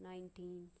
19।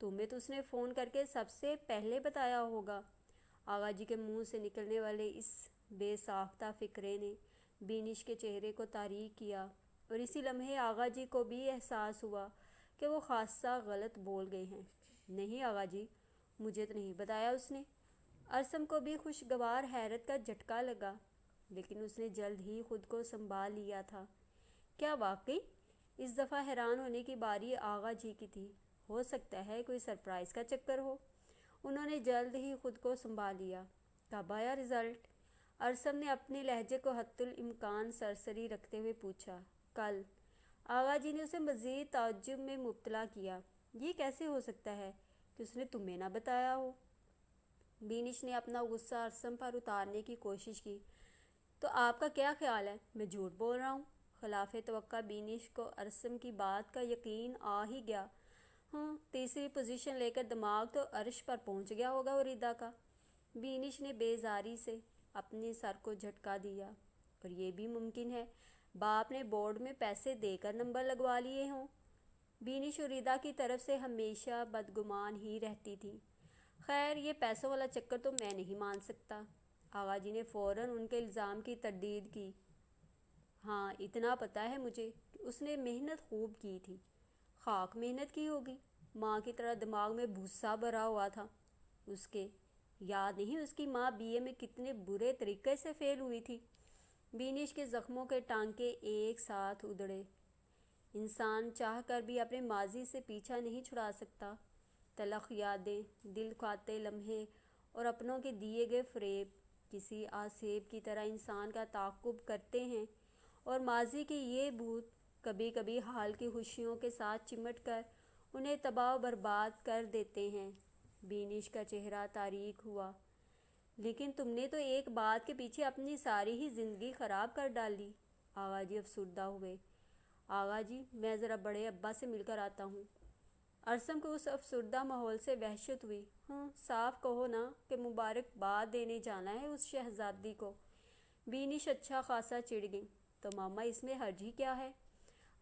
تمہیں تو اس نے فون کر کے سب سے پہلے بتایا ہوگا۔ آغا جی کے منہ سے نکلنے والے اس بے ساختہ فقرے نے بینش کے چہرے کو تاریک کیا، اور اسی لمحے آغا جی کو بھی احساس ہوا کہ وہ خاصا غلط بول گئے ہیں۔ نہیں آغا جی، مجھے تو نہیں بتایا اس نے۔ ارسم کو بھی خوشگوار حیرت کا جھٹکا لگا، لیکن اس نے جلد ہی خود کو سنبھال لیا تھا۔ کیا واقعی؟ اس دفعہ حیران ہونے کی باری آغا جی کی تھی۔ ہو سکتا ہے کوئی سرپرائز کا چکر ہو۔ انہوں نے جلد ہی خود کو سنبھال لیا۔ کب آیا رزلٹ؟ ارسم نے اپنے لہجے کو حتی الامکان سرسری رکھتے ہوئے پوچھا۔ کل۔ آغا جی نے اسے مزید تعجب میں مبتلا کیا۔ یہ کیسے ہو سکتا ہے کہ اس نے تمہیں نہ بتایا ہو؟ بینش نے اپنا غصہ ارسم پر اتارنے کی کوشش کی۔ تو آپ کا کیا خیال ہے میں جھوٹ بول رہا ہوں؟ خلاف توقع بینش کو ارسم کی بات کا یقین آ ہی گیا۔ تیسری پوزیشن لے کر دماغ تو عرش پر پہنچ گیا ہوگا وریدا کا۔ بینش نے بیزاری سے اپنے سر کو جھٹکا دیا۔ اور یہ بھی ممکن ہے باپ نے بورڈ میں پیسے دے کر نمبر لگوا لیے ہوں۔ بینش وریدا کی طرف سے ہمیشہ بدگمان ہی رہتی تھی۔ خیر، یہ پیسوں والا چکر تو میں نہیں مان سکتا۔ آغا جی نے فوراً ان کے الزام کی تردید کی۔ ہاں، اتنا پتہ ہے مجھے کہ اس نے محنت خوب کی تھی۔ خاک محنت کی ہوگی، ماں کی طرح دماغ میں بھوسا بھرا ہوا تھا اس کے۔ یاد نہیں اس کی ماں بی اے میں کتنے برے طریقے سے فیل ہوئی تھی۔ بینش کے زخموں کے ٹانکے ایک ساتھ ادڑے۔ انسان چاہ کر بھی اپنے ماضی سے پیچھا نہیں چھڑا سکتا۔ تلخ یادیں، دل کھاتے لمحے اور اپنوں کے دیے گئے فریب کسی آسیب کی طرح انسان کا تعاقب کرتے ہیں، اور ماضی کے یہ بھوت کبھی کبھی حال کی خوشیوں کے ساتھ چمٹ کر انہیں تباہ و برباد کر دیتے ہیں۔ بینش کا چہرہ تاریک ہوا۔ لیکن تم نے تو ایک بات کے پیچھے اپنی ساری ہی زندگی خراب کر ڈالی۔ آغا جی افسردہ ہوئے۔ آغا جی، میں ذرا بڑے ابا سے مل کر آتا ہوں۔ ارسم کو اس افسردہ ماحول سے وحشت ہوئی۔ صاف کہو نا کہ مبارکباد دینے جانا ہے اس شہزادی کو۔ بینش اچھا خاصا چڑ گئی۔ تو ماما، اس میں حرج ہی کیا ہے؟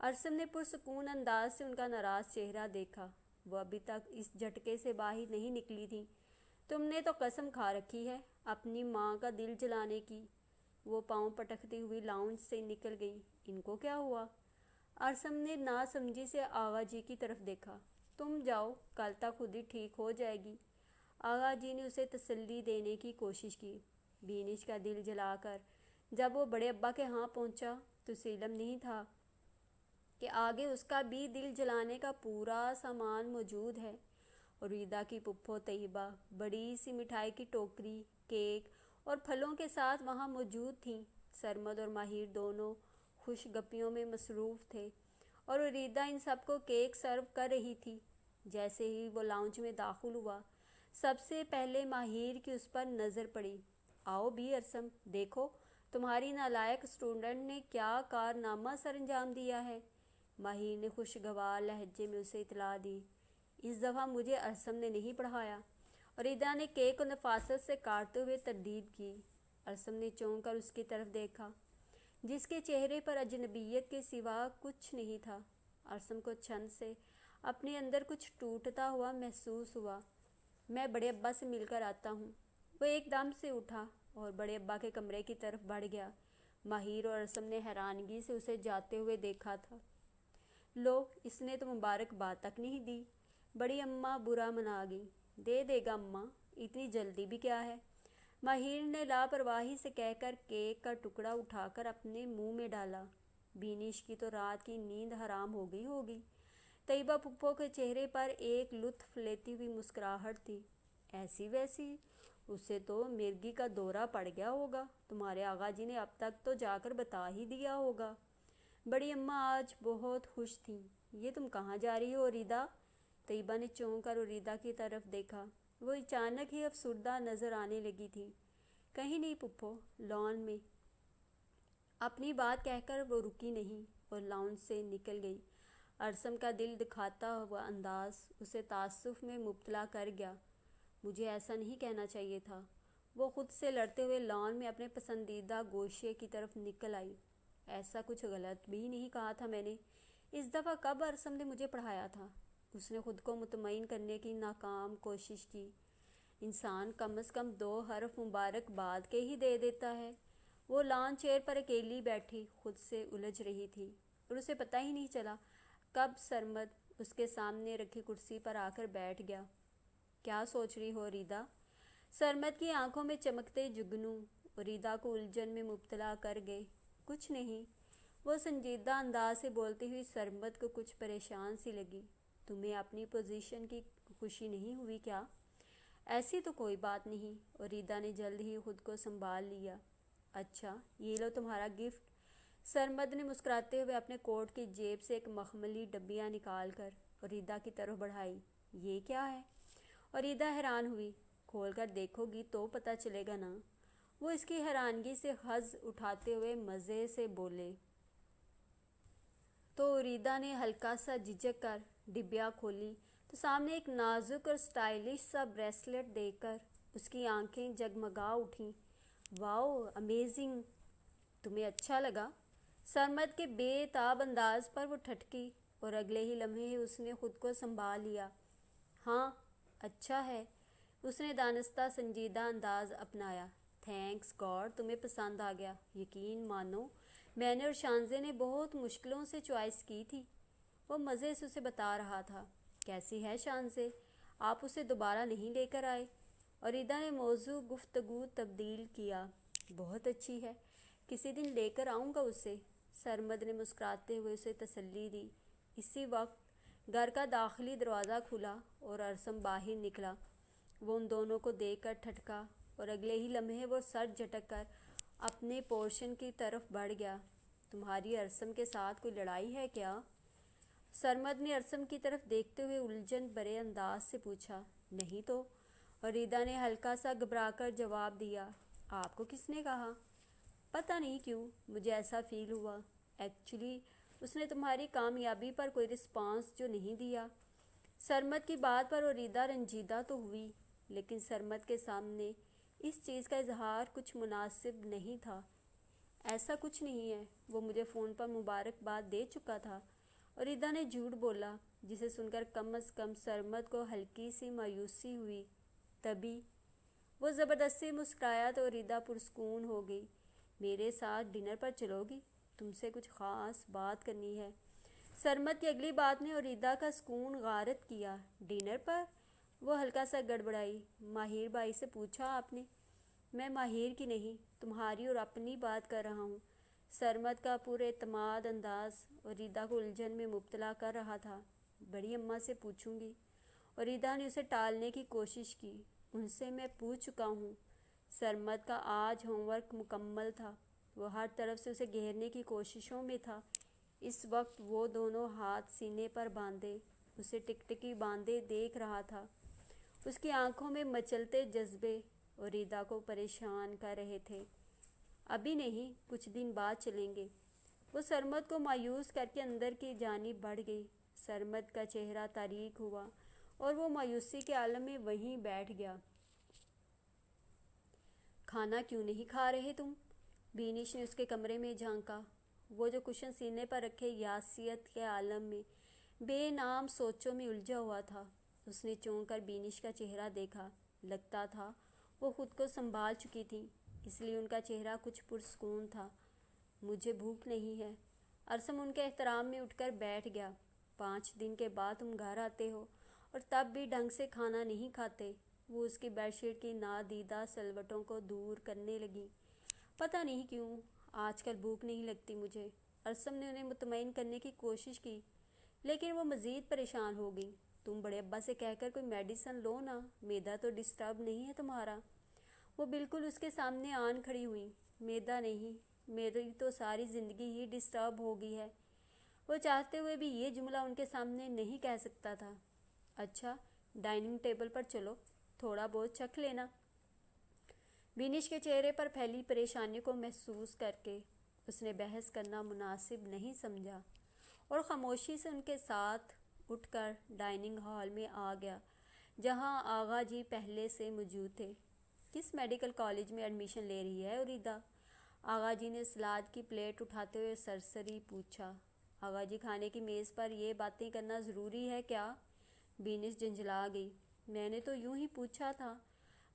ارسم نے پرسکون انداز سے ان کا ناراض چہرہ دیکھا۔ وہ ابھی تک اس جھٹکے سے باہر نہیں نکلی تھی۔ تم نے تو قسم کھا رکھی ہے اپنی ماں کا دل جلانے کی۔ وہ پاؤں پٹکتی ہوئی لاؤنج سے نکل گئی۔ ان کو کیا ہوا؟ ارسم نے ناسمجھی سے آغا جی کی طرف دیکھا۔ تم جاؤ، کل تک خود ہی ٹھیک ہو جائے گی۔ آغا جی نے اسے تسلی دینے کی کوشش کی۔ بینش کا دل جلا کر جب وہ بڑے ابا کے ہاں پہنچا تو اسے علم نہیں تھا کہ آگے اس کا بھی دل جلانے کا پورا سامان موجود ہے۔ وریدا کی پھپھو طیبہ بڑی سی مٹھائی کی ٹوکری، کیک اور پھلوں کے ساتھ وہاں موجود تھیں۔ سرمد اور ماہر دونوں خوش گپیوں میں مصروف تھے، اور وریدا ان سب کو کیک سرو کر رہی تھی۔ جیسے ہی وہ لاؤنج میں داخل ہوا، سب سے پہلے ماہر کی اس پر نظر پڑی۔ آؤ بھی ارسم، دیکھو تمہاری نالائق اسٹوڈنٹ نے کیا کارنامہ سر انجام دیا ہے۔ ماہر نے خوشگوار لہجے میں اسے اطلاع دی۔ اس دفعہ مجھے ارسم نے نہیں پڑھایا۔ وریدا نے کیک کو نفاست سے کاٹتے ہوئے تردید کی۔ ارسم نے چونک کر اس کی طرف دیکھا، جس کے چہرے پر اجنبیت کے سوا کچھ نہیں تھا۔ ارسم کو چھن سے اپنے اندر کچھ ٹوٹتا ہوا محسوس ہوا۔ میں بڑے ابا سے مل کر آتا ہوں۔ وہ ایک دم سے اٹھا اور بڑے ابا کے کمرے کی طرف بڑھ گیا۔ ماہر اور ارسم نے حیرانگی سے اسے جاتے ہوئے دیکھا تھا۔ لو، اس نے تو مبارکباد تک نہیں دی۔ بڑی اماں برا منا گئی۔ دے دے گا اماں، اتنی جلدی بھی کیا ہے؟ ماہر نے لاپرواہی سے کہہ کر کیک کا ٹکڑا اٹھا کر اپنے منہ میں ڈالا۔ بینش کی تو رات کی نیند حرام ہو گئی ہوگی۔ طیبہ پھپھو کے چہرے پر ایک لطف لیتی ہوئی مسکراہٹ تھی۔ ایسی ویسی اسے تو مرگی کا دورہ پڑ گیا ہوگا۔ تمہارے آغا جی نے اب تک تو جا کر بتا ہی دیا ہوگا۔ بڑی اماں آج بہت خوش تھیں۔ یہ تم کہاں جا رہی ہو وریدا؟ طیبہ نے چونک کر وریدا کی طرف دیکھا۔ وہ اچانک ہی افسردہ نظر آنے لگی تھی۔ کہیں نہیں پھپھو، لان میں۔ اپنی بات کہہ کر وہ رکی نہیں اور لاؤنج سے نکل گئی۔ ارسم کا دل دکھاتا ہوا انداز اسے تعسف میں مبتلا کر گیا۔ مجھے ایسا نہیں کہنا چاہیے تھا۔ وہ خود سے لڑتے ہوئے لان میں اپنے پسندیدہ گوشے کی طرف نکل آئی۔ ایسا کچھ غلط بھی نہیں کہا تھا میں نے۔ اس دفعہ کب ارسم نے مجھے پڑھایا تھا؟ اس نے خود کو مطمئن کرنے کی ناکام کوشش کی۔ انسان کم از کم 2 حرف مبارکباد کے ہی دے دیتا ہے۔ وہ لان چیئر پر اکیلی بیٹھی خود سے الجھ رہی تھی اور اسے پتہ ہی نہیں چلا کب سرمد اس کے سامنے رکھی کرسی پر آ کر بیٹھ گیا۔ کیا سوچ رہی ہو ریدا؟ سرمد کی آنکھوں میں چمکتے جگنوں ریدا کو الجھن میں مبتلا کر گئے۔ کچھ نہیں، وہ سنجیدہ انداز سے بولتی ہوئی سرمد کو کچھ پریشان سی لگی۔ تمہیں اپنی پوزیشن کی خوشی نہیں ہوئی کیا؟ ایسی تو کوئی بات نہیں، اور ریدا نے جلد ہی خود کو سنبھال لیا۔ اچھا، یہ لو تمہارا گفٹ۔ سرمد نے مسکراتے ہوئے اپنے کوٹ کی جیب سے ایک مخملی ڈبیاں نکال کر ریدا کی طرف بڑھائی۔ یہ کیا ہے؟ اور ریدا حیران ہوئی۔ کھول کر دیکھو گی تو پتہ چلے گا نا۔ وہ اس کی حیرانگی سے حظ اٹھاتے ہوئے مزے سے بولے۔ تو ریدا نے ہلکا سا جھجک کر ڈبیا کھولی تو سامنے ایک نازک اور اسٹائلش سا بریسلٹ دیکھ کر اس کی آنکھیں جگمگا اٹھیں۔ واؤ، امیزنگ! تمہیں اچھا لگا؟ سرمد کے بے تاب انداز پر وہ ٹھٹکی اور اگلے ہی لمحے اس نے خود کو سنبھال لیا۔ ہاں، اچھا ہے۔ اس نے دانستہ سنجیدہ انداز اپنایا۔ تھینکس گاڈ تمہیں پسند آ گیا۔ یقین مانو میں نے اور شانزے نے بہت مشکلوں سے چوائس کی تھی۔ وہ مزے سے اسے بتا رہا تھا۔ کیسی ہے شانزے؟ آپ اسے دوبارہ نہیں لے کر آئے؟ اور ریدا نے موضوع گفتگو تبدیل کیا۔ بہت اچھی ہے، کسی دن لے کر آؤں گا اسے۔ سرمد نے مسکراتے ہوئے اسے تسلی دی۔ اسی وقت گھر کا داخلی دروازہ کھلا اور ارسم باہر نکلا۔ وہ ان دونوں کو دیکھ کر ٹھٹکا اور اگلے ہی لمحے وہ سر جھٹک کر اپنے پورشن کی طرف بڑھ گیا۔ تمہاری ارسم کے ساتھ کوئی لڑائی ہے کیا؟ سرمد نے ارسم کی طرف دیکھتے ہوئے الجھن بھرے انداز سے پوچھا۔ نہیں تو، اور ریدا نے ہلکا سا گھبرا کر جواب دیا۔ آپ کو کس نے کہا؟ پتہ نہیں کیوں مجھے ایسا فیل ہوا۔ ایکچولی اس نے تمہاری کامیابی پر کوئی رسپانس جو نہیں دیا۔ سرمد کی بات پر ریدا رنجیدہ تو ہوئی، لیکن سرمد کے سامنے اس چیز کا اظہار کچھ مناسب نہیں تھا۔ ایسا کچھ نہیں ہے، وہ مجھے فون پر مبارکباد دے چکا تھا۔ اور ریدا نے جھوٹ بولا، جسے سن کر کم از کم سرمد کو ہلکی سی مایوسی ہوئی۔ تبھی وہ زبردستی مسکرایا تو ریدا پرسکون ہو گئی۔ میرے ساتھ ڈنر پر چلو گی؟ تم سے کچھ خاص بات کرنی ہے۔ سرمد کی اگلی بات نے ریدا کا سکون غارت کیا۔ ڈنر پر؟ وہ ہلکا سا گڑبڑائی۔ ماہر بھائی سے پوچھا آپ نے؟ میں ماہر کی نہیں، تمہاری اور اپنی بات کر رہا ہوں۔ سرمد کا پر اعتماد انداز اور ریدا کو الجھن میں مبتلا کر رہا تھا۔ بڑی اماں سے پوچھوں گی؟ اور ریدا نے اسے ٹالنے کی کوشش کی۔ ان سے میں پوچھ چکا ہوں۔ سرمد کا آج ہوم ورک مکمل تھا۔ وہ ہر طرف سے اسے گھیرنے کی کوششوں میں تھا۔ اس وقت وہ دونوں ہاتھ سینے پر باندھے اسے ٹکٹکی باندھے دیکھ رہا تھا۔ اس کی آنکھوں میں مچلتے جذبے اور ریدا کو پریشان کر رہے تھے۔ ابھی نہیں، کچھ دن بعد چلیں گے۔ وہ سرمد کو مایوس کر کے اندر کی جانب بڑھ گئی۔ سرمد کا چہرہ تاریک ہوا اور وہ مایوسی کے عالم میں وہیں بیٹھ گیا۔ کھانا کیوں نہیں کھا رہے تم؟ بینش نے اس کے کمرے میں جھانکا۔ وہ جو کشن سینے پر رکھے یاسیت کے عالم میں بے نام سوچوں میں الجھا ہوا تھا۔ اس نے چونک کر بینش کا چہرہ دیکھا۔ لگتا تھا وہ خود کو سنبھال چکی تھی، اس لیے ان کا چہرہ کچھ پرسکون تھا۔ مجھے بھوک نہیں ہے۔ ارسم ان کے احترام میں اٹھ کر بیٹھ گیا۔ 5 دن کے بعد تم گھر آتے ہو اور تب بھی ڈھنگ سے کھانا نہیں کھاتے۔ وہ اس کی بیڈ شیٹ کی نادیدہ سلوٹوں کو دور کرنے لگی۔ پتہ نہیں کیوں آج کل بھوک نہیں لگتی مجھے۔ ارسم نے انہیں مطمئن کرنے کی کوشش کی، لیکن وہ مزید پریشان ہو گئی۔ تم بڑے ابا سے کہہ کر کوئی میڈیسن لو نا، معدہ تو ڈسٹرب نہیں ہے تمہارا؟ وہ بالکل اس کے سامنے آن کھڑی ہوئی۔ معدہ نہیں، میری تو ساری زندگی ہی ڈسٹرب ہو گئی ہے۔ وہ چاہتے ہوئے بھی یہ جملہ ان کے سامنے نہیں کہہ سکتا تھا۔ اچھا، ڈائننگ ٹیبل پر چلو، تھوڑا بہت چکھ لینا۔ بینش کے چہرے پر پھیلی پریشانی کو محسوس کر کے اس نے بحث کرنا مناسب نہیں سمجھا اور خاموشی سے ان کے ساتھ اٹھ کر ڈائننگ ہال میں آ گیا، جہاں آغا جی پہلے سے موجود تھے۔ کس میڈیکل کالج میں ایڈمیشن لے رہی ہے ریدا؟ آغا جی نے سلاد کی پلیٹ اٹھاتے ہوئے سرسری پوچھا۔ آغا جی، کھانے کی میز پر یہ باتیں کرنا ضروری ہے کیا؟ بینش جھنجھلا گئی۔ میں نے تو یوں ہی پوچھا تھا۔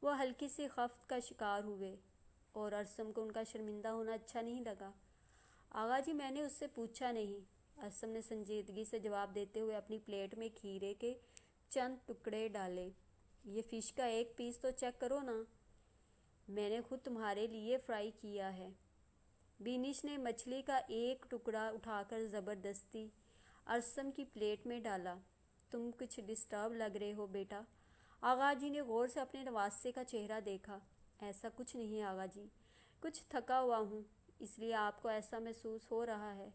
وہ ہلکی سی خفت کا شکار ہوئے اور ارسم کو ان کا شرمندہ ہونا اچھا نہیں لگا۔ آغا جی میں نے اس سے پوچھا نہیں، ارسم نے سنجیدگی سے جواب دیتے ہوئے اپنی پلیٹ میں کھیرے کے چند ٹکڑے ڈالے۔ یہ فش کا ایک پیس تو چیک کرو نا، میں نے خود تمہارے لیے فرائی کیا ہے۔ بینش نے مچھلی کا ایک ٹکڑا اٹھا کر زبردستی ارسم کی پلیٹ میں ڈالا۔ تم کچھ ڈسٹرب لگ رہے ہو بیٹا۔ آغا جی نے غور سے اپنے نواسے کا چہرہ دیکھا۔ ایسا کچھ نہیں آغا جی، کچھ تھکا ہوا ہوں، اس لیے آپ کو ایسا محسوس ہو رہا ہے۔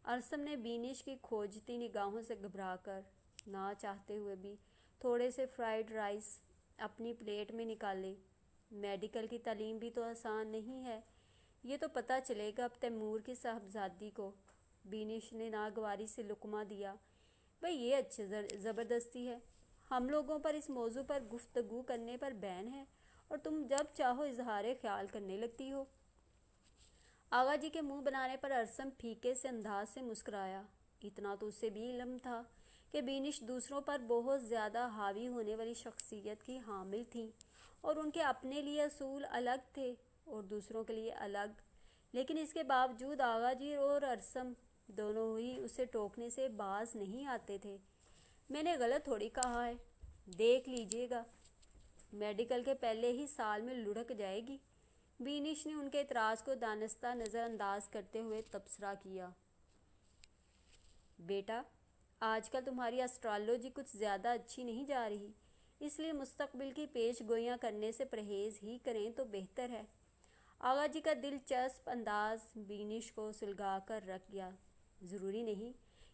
ارسم نے بینش کی کھوجتی نگاہوں سے گھبرا کر نہ چاہتے ہوئے بھی تھوڑے سے فرائیڈ رائس اپنی پلیٹ میں نکالے۔ میڈیکل کی تعلیم بھی تو آسان نہیں ہے، یہ تو پتہ چلے گا اب تیمور کی صاحبزادی کو۔ بینش نے ناگواری سے لقمہ دیا۔ بھئی یہ اچھی زبردستی ہے، ہم لوگوں پر اس موضوع پر گفتگو کرنے پر بین ہے اور تم جب چاہو اظہار خیال کرنے لگتی ہو۔ آغا جی کے منہ بنانے پر ارسم پھیکے سے انداز سے مسکرایا۔ اتنا تو اسے بھی علم تھا کہ بینش دوسروں پر بہت زیادہ حاوی ہونے والی شخصیت کی حامل تھیں اور ان کے اپنے لیے اصول الگ تھے اور دوسروں کے لیے الگ، لیکن اس کے باوجود آغا جی اور ارسم دونوں ہی اسے ٹوکنے سے باز نہیں آتے تھے۔ میں نے غلط تھوڑی کہا ہے، دیکھ لیجیے گا، میڈیکل کے پہلے ہی سال میں لڑک جائے گی۔ بینش نے ان کے اعتراض کو دانستہ نظر انداز کرتے ہوئے تبصرہ کیا۔ بیٹا آج کل تمہاری اسٹرالوجی کچھ زیادہ اچھی نہیں جا رہی، اس لیے مستقبل کی پیش گوئیاں کرنے سے پرہیز ہی کریں تو بہتر ہے۔ آغا جی کا دلچسپ انداز بینش کو سلگا کر رکھ گیا۔ ضروری نہیں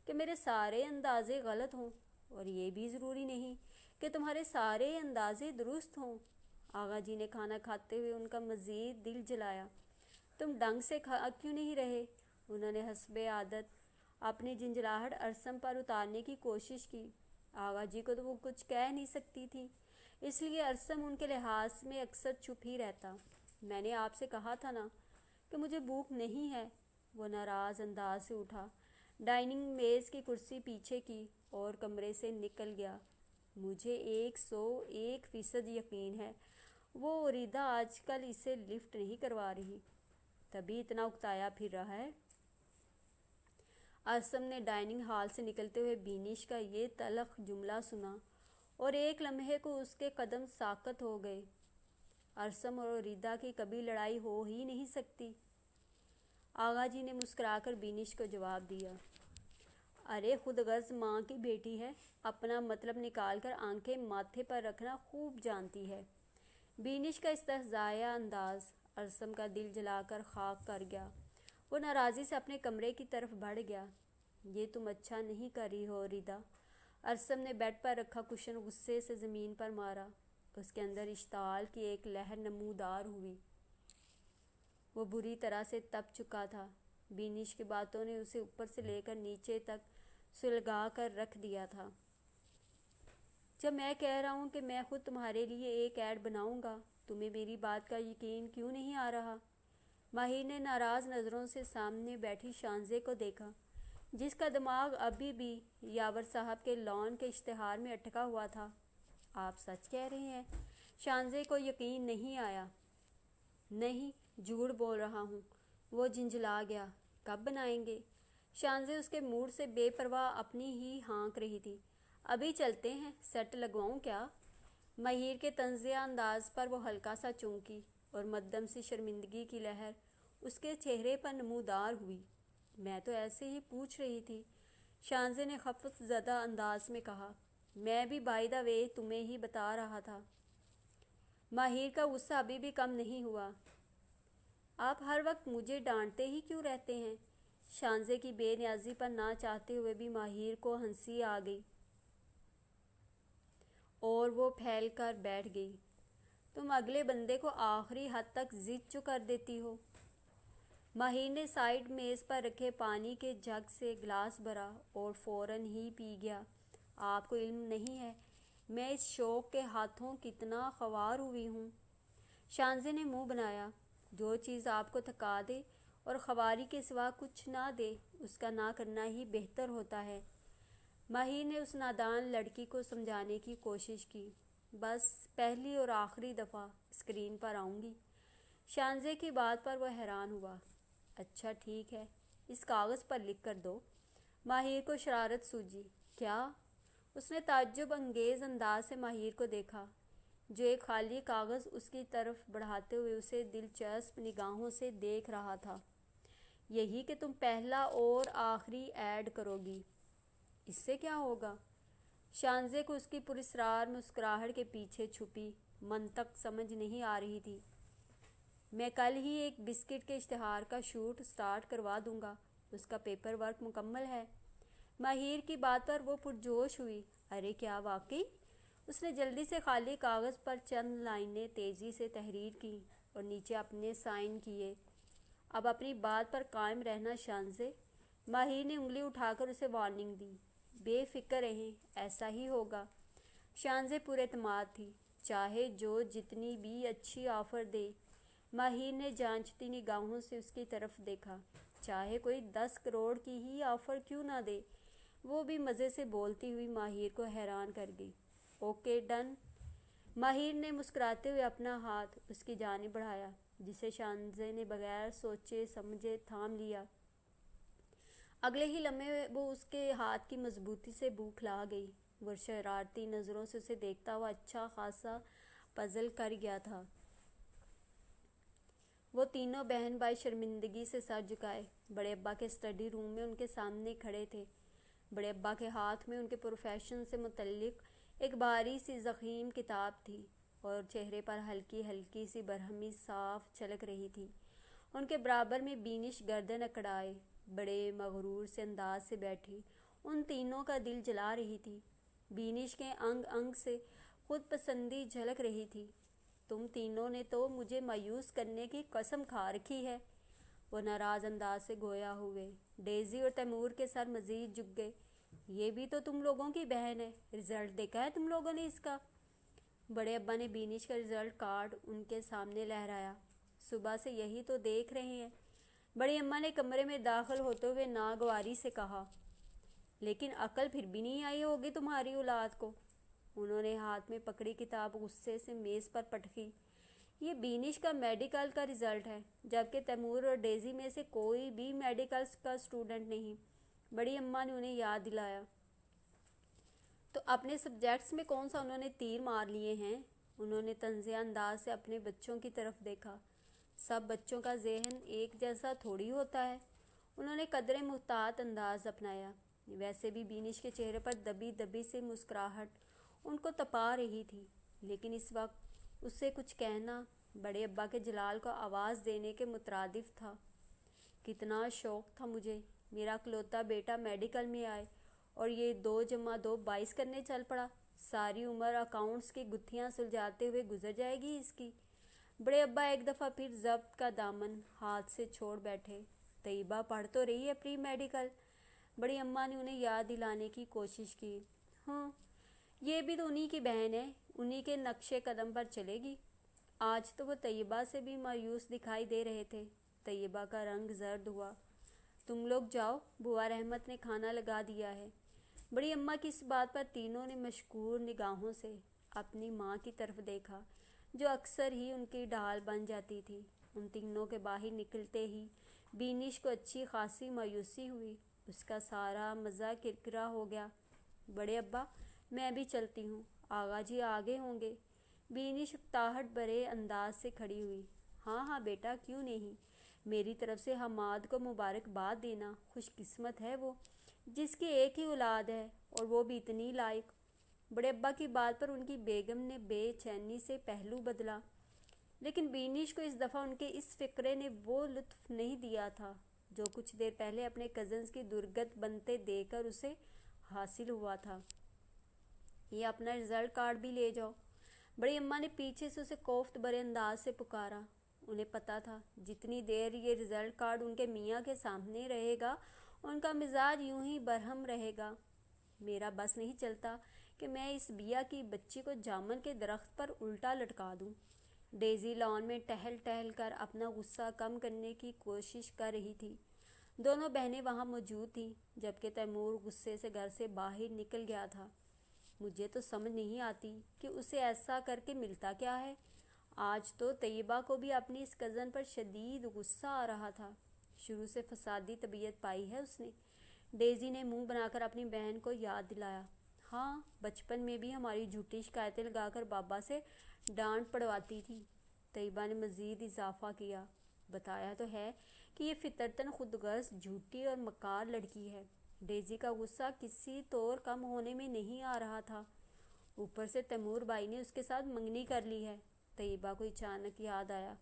کہ میرے سارے اندازے غلط ہوں اور یہ بھی ضروری نہیں کہ تمہارے سارے اندازے درست ہوں۔ آغا جی نے کھانا کھاتے ہوئے ان کا مزید دل جلایا۔ تم ڈنگ سے کھا کیوں نہیں رہے؟ انہوں نے حسب عادت اپنی جھنجھلاہٹ ارسم پر اتارنے کی کوشش کی۔ آغا جی کو تو وہ کچھ کہہ نہیں سکتی تھی، اس لیے ارسم ان کے لحاظ میں اکثر چپ ہی رہتا۔ میں نے آپ سے کہا تھا نا کہ مجھے بھوک نہیں ہے۔ وہ ناراض انداز سے اٹھا، ڈائننگ میز کی کرسی پیچھے کی اور کمرے سے نکل گیا۔ مجھے 101% یقین ہے وہ اریدہ آج کل اسے لفٹ نہیں کروا رہی، تبھی اتنا اکتایا پھر رہا ہے۔ ارسم نے ڈائننگ ہال سے نکلتے ہوئے بینش کا یہ تلخ جملہ سنا اور ایک لمحے کو اس کے قدم ساکت ہو گئے۔ ارسم اور اریدہ کی کبھی لڑائی ہو ہی نہیں سکتی۔ آغا جی نے مسکرا کر بینش کو جواب دیا۔ ارے خود غرض ماں کی بیٹی ہے، اپنا مطلب نکال کر آنکھیں ماتھے پر رکھنا خوب جانتی ہے۔ بینش کا استہزائیہ انداز ارسم کا دل جلا کر خاک کر گیا۔ وہ ناراضی سے اپنے کمرے کی طرف بڑھ گیا۔ یہ تم اچھا نہیں کر رہی ہو اریدہ۔ ارسم نے بیڈ پر رکھا کشن غصے سے زمین پر مارا۔ اس کے اندر اشتعال کی ایک لہر نمودار ہوئی۔ وہ بری طرح سے تپ چکا تھا۔ بینش کی باتوں نے اسے اوپر سے لے کر نیچے تک سلگا کر رکھ دیا تھا۔ جب میں کہہ رہا ہوں کہ میں خود تمہارے لیے ایک ایڈ بناؤں گا، تمہیں میری بات کا یقین کیوں نہیں آ رہا؟ ماہر نے ناراض نظروں سے سامنے بیٹھی شانزے کو دیکھا، جس کا دماغ ابھی بھی یاور صاحب کے لان کے اشتہار میں اٹکا ہوا تھا۔ آپ سچ کہہ رہے ہیں؟ شانزے کو یقین نہیں آیا۔ نہیں، جھوٹ بول رہا ہوں، وہ جھنجھلا گیا۔ کب بنائیں گے؟ شانزے اس کے موڈ سے بے پرواہ اپنی ہی ہانک رہی تھی۔ ابھی چلتے ہیں، سیٹ لگواؤں کیا؟ ماہر کے طنزیہ انداز پر وہ ہلکا سا چونکی اور مدھم سی شرمندگی کی لہر اس کے چہرے پر نمودار ہوئی۔ میں تو ایسے ہی پوچھ رہی تھی، شانزے نے خفت زدہ انداز میں کہا۔ میں بھی بائی دا وے تمہیں ہی بتا رہا تھا۔ ماہر کا غصہ ابھی بھی کم نہیں ہوا۔ آپ ہر وقت مجھے ڈانٹتے ہی کیوں رہتے ہیں؟ شانزے کی بے نیازی پر نہ چاہتے ہوئے بھی ماہر کو ہنسی آ گئی اور وہ پھیل کر بیٹھ گئی۔ تم اگلے بندے کو آخری حد تک ضد جو کر دیتی ہو۔ ماہر نے سائیڈ میز پر رکھے پانی کے جگ سے گلاس بھرا اور فوراً ہی پی گیا۔ آپ کو علم نہیں ہے میں اس شوق کے ہاتھوں کتنا خوار ہوئی ہوں۔ شانزے نے منہ بنایا۔ جو چیز آپ کو تھکا دے اور خواری کے سوا کچھ نہ دے، اس کا نہ کرنا ہی بہتر ہوتا ہے۔ ماہر نے اس نادان لڑکی کو سمجھانے کی کوشش کی۔ بس پہلی اور آخری دفعہ اسکرین پر آؤں گی۔ شانزے کی بات پر وہ حیران ہوا۔ اچھا ٹھیک ہے، اس کاغذ پر لکھ کر دو۔ ماہر کو شرارت سوجی۔ کیا؟ اس نے تعجب انگیز انداز سے ماہر کو دیکھا، جو ایک خالی کاغذ اس کی طرف بڑھاتے ہوئے اسے دلچسپ نگاہوں سے دیکھ رہا تھا۔ یہی کہ تم پہلا اور آخری ایڈ کرو گی۔ اس سے کیا ہوگا؟ شانزے کو اس کی پراسرار مسکراہٹ کے پیچھے چھپی منطق سمجھ نہیں آ رہی تھی۔ میں کل ہی ایک بسکٹ کے اشتہار کا شوٹ سٹارٹ کروا دوں گا، اس کا پیپر ورک مکمل ہے۔ ماہر کی بات پر وہ پرجوش ہوئی۔ ارے کیا واقعی؟ اس نے جلدی سے خالی کاغذ پر چند لائنیں تیزی سے تحریر کیں اور نیچے اپنے سائن کیے۔ اب اپنی بات پر قائم رہنا شانزے۔ ماہر نے انگلی اٹھا کر اسے وارننگ دی۔ بے فکر رہیں، ایسا ہی ہوگا۔ شانزے پر اعتماد تھی، چاہے جو جتنی بھی اچھی آفر دے۔ ماہر نے جانچتی نگاہوں سے اس کی طرف دیکھا۔ چاہے کوئی 10 کروڑ کی ہی آفر کیوں نہ دے، وہ بھی مزے سے بولتی ہوئی ماہر کو حیران کر گئی۔ Okay done. ماہر نے مسکراتے ہوئے اپنا ہاتھ اس کی جانب بڑھایا، جسے شانزے نے بغیر سوچے سمجھے تھام لیا۔ اگلے ہی لمحے وہ اس کے ہاتھ کی مضبوطی سے بوکھلا گئی۔ وہ شرارتی نظروں سے اسے دیکھتا ہوا اچھا خاصا پزل کر گیا تھا۔ وہ تینوں بہن بھائی شرمندگی سے سر جھکائے بڑے ابا کے اسٹڈی روم میں ان کے سامنے کھڑے تھے۔ بڑے ابا کے ہاتھ میں ان کے پروفیشن سے متعلق ایک بھاری سی ضخیم کتاب تھی اور چہرے پر ہلکی ہلکی سی برہمی صاف جھلک رہی تھی۔ ان کے برابر میں بینش گردن اکڑائے بڑے مغرور سے انداز سے بیٹھی ان تینوں کا دل جلا رہی تھی۔ بینش کے انگ انگ سے خود پسندی جھلک رہی تھی۔ تم تینوں نے تو مجھے مایوس کرنے کی قسم کھا رکھی ہے، وہ ناراض انداز سے گویا ہوئے۔ ڈیزی اور تیمور کے سر مزید جھک گئے۔ یہ بھی تو تم لوگوں کی بہن ہے، رزلٹ دیکھا ہے تم لوگوں نے اس کا؟ بڑے ابا نے بینش کا رزلٹ کارڈ ان کے سامنے لہرایا۔ صبح سے یہی تو دیکھ رہے ہیں، بڑی اماں نے کمرے میں داخل ہوتے ہوئے ناگواری سے کہا۔ لیکن عقل پھر بھی نہیں آئی ہوگی تمہاری اولاد کو۔ انہوں نے ہاتھ میں پکڑی کتاب غصے سے میز پر پٹکی۔ یہ بینش کا میڈیکل کا رزلٹ ہے، جبکہ تیمور اور ڈیزی میں سے کوئی بھی میڈیکل کا اسٹوڈنٹ نہیں، بڑی اماں نے انہیں یاد دلایا۔ تو اپنے سبجیکٹس میں کون سا انہوں نے تیر مار لیے ہیں؟ انہوں نے طنزیہ انداز سے اپنے بچوں کی طرف دیکھا۔ سب بچوں کا ذہن ایک جیسا تھوڑی ہوتا ہے۔ انہوں نے قدرے محتاط انداز اپنایا۔ ویسے بھی بینش کے چہرے پر دبی دبی سی مسکراہٹ ان کو تپا رہی تھی، لیکن اس وقت اس سے کچھ کہنا بڑے ابا کے جلال کو آواز دینے کے مترادف تھا۔ کتنا شوق تھا مجھے میرا اکلوتا بیٹا میڈیکل میں آئے، اور یہ 2+2=22 کرنے چل پڑا۔ ساری عمر اکاؤنٹس کی گتھیاں سلجھاتے ہوئے گزر جائے گی اس کی۔ بڑے ابا ایک دفعہ پھر ضبط کا دامن ہاتھ سے چھوڑ بیٹھے۔ طیبہ پڑھ تو رہی ہے پری میڈیکل؟ بڑی اماں نے انہیں یاد دلانے کی کوشش کی۔ ہاں، یہ بھی تو انہی کی بہن ہے، انہی کے نقش قدم پر چلے گی۔ آج تو وہ طیبہ سے بھی مایوس دکھائی دے رہے تھے۔ طیبہ کا رنگ زرد ہوا۔ تم لوگ جاؤ، بوا رحمت نے کھانا لگا دیا ہے۔ بڑی اماں کی اس بات پر تینوں نے مشکور نگاہوں سے اپنی ماں کی طرف دیکھا، جو اکثر ہی ان کی ڈھال بن جاتی تھی۔ ان تینوں کے باہر نکلتے ہی بینش کو اچھی خاصی مایوسی ہوئی۔ اس کا سارا مزہ کرکرا ہو گیا۔ بڑے ابا، میں بھی چلتی ہوں، آغا جی آگے ہوں گے۔ بینش اکتاہٹ بھرے انداز سے کھڑی ہوئی۔ ہاں ہاں بیٹا، کیوں نہیں، میری طرف سے حماد کو مبارکباد دینا۔ خوش قسمت ہے وہ، جس کی ایک ہی اولاد ہے اور وہ بھی اتنی لائق۔ بڑے ابا کی بات پر ان کی بیگم نے بے چینی سے پہلو بدلا، لیکن بینش کو اس دفعہ ان کے اس فقرے نے وہ لطف نہیں دیا تھا جو کچھ دیر پہلے اپنے کزنز کی درگت بنتے دیکھ کر اسے حاصل ہوا تھا۔ یہ اپنا رزلٹ کارڈ بھی لے جاؤ، بڑی اماں نے پیچھے سے اسے کوفت بھرے انداز سے پکارا۔ انہیں پتہ تھا جتنی دیر یہ رزلٹ کارڈ ان کے میاں کے سامنے رہے گا، ان کا مزاج یوں ہی برہم رہے گا۔ میرا بس نہیں چلتا کہ میں اس بیا کی بچی کو جامن کے درخت پر الٹا لٹکا دوں۔ ڈیزی لان میں ٹہل ٹہل کر اپنا غصہ کم کرنے کی کوشش کر رہی تھی۔ دونوں بہنیں وہاں موجود تھیں، جبکہ تیمور غصے سے گھر سے باہر نکل گیا تھا۔ مجھے تو سمجھ نہیں آتی کہ اسے ایسا کر کے ملتا کیا ہے۔ آج تو طیبہ کو بھی اپنی اس کزن پر شدید غصہ آ رہا تھا۔ شروع سے فسادی طبیعت پائی ہے اس نے۔ ڈیزی نے منہ بنا کر اپنی بہن کو یاد دلایا۔ ہاں، بچپن میں بھی ہماری جھوٹی شکایتیں لگا کر بابا سے ڈانٹ پڑواتی تھی۔ طیبہ نے مزید اضافہ کیا۔ بتایا تو ہے کہ یہ فطرتاً خود غرض، جھوٹی اور مکار لڑکی ہے۔ ڈیزی کا غصہ کسی طور کم ہونے میں نہیں آ رہا تھا۔ اوپر سے تیمور بھائی نے اس کے ساتھ منگنی کر لی ہے۔ طیبہ کو اچانک یاد آیا،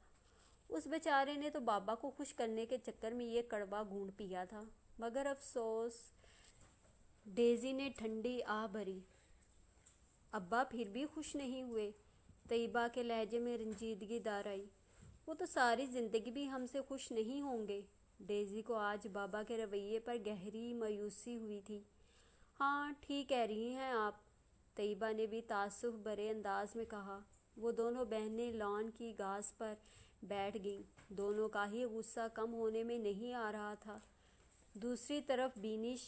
اس بیچارے نے تو بابا کو خوش کرنے کے چکر میں یہ کڑوا گھونٹ پیا تھا۔ مگر افسوس، ڈیزی نے ٹھنڈی آہ بھری۔ ابا پھر بھی خوش نہیں ہوئے؟ طیبہ کے لہجے میں رنجیدگی دار آئی۔ وہ تو ساری زندگی بھی ہم سے خوش نہیں ہوں گے۔ ڈیزی کو آج بابا کے رویے پر گہری مایوسی ہوئی تھی۔ ہاں، ٹھیک کہہ رہی ہیں آپ، طیبہ نے بھی تاسف بھرے انداز میں کہا۔ وہ دونوں بہنیں لان کی گھاس پر بیٹھ گئیں۔ دونوں کا ہی غصہ کم ہونے میں نہیں آ رہا تھا۔ دوسری طرف بینش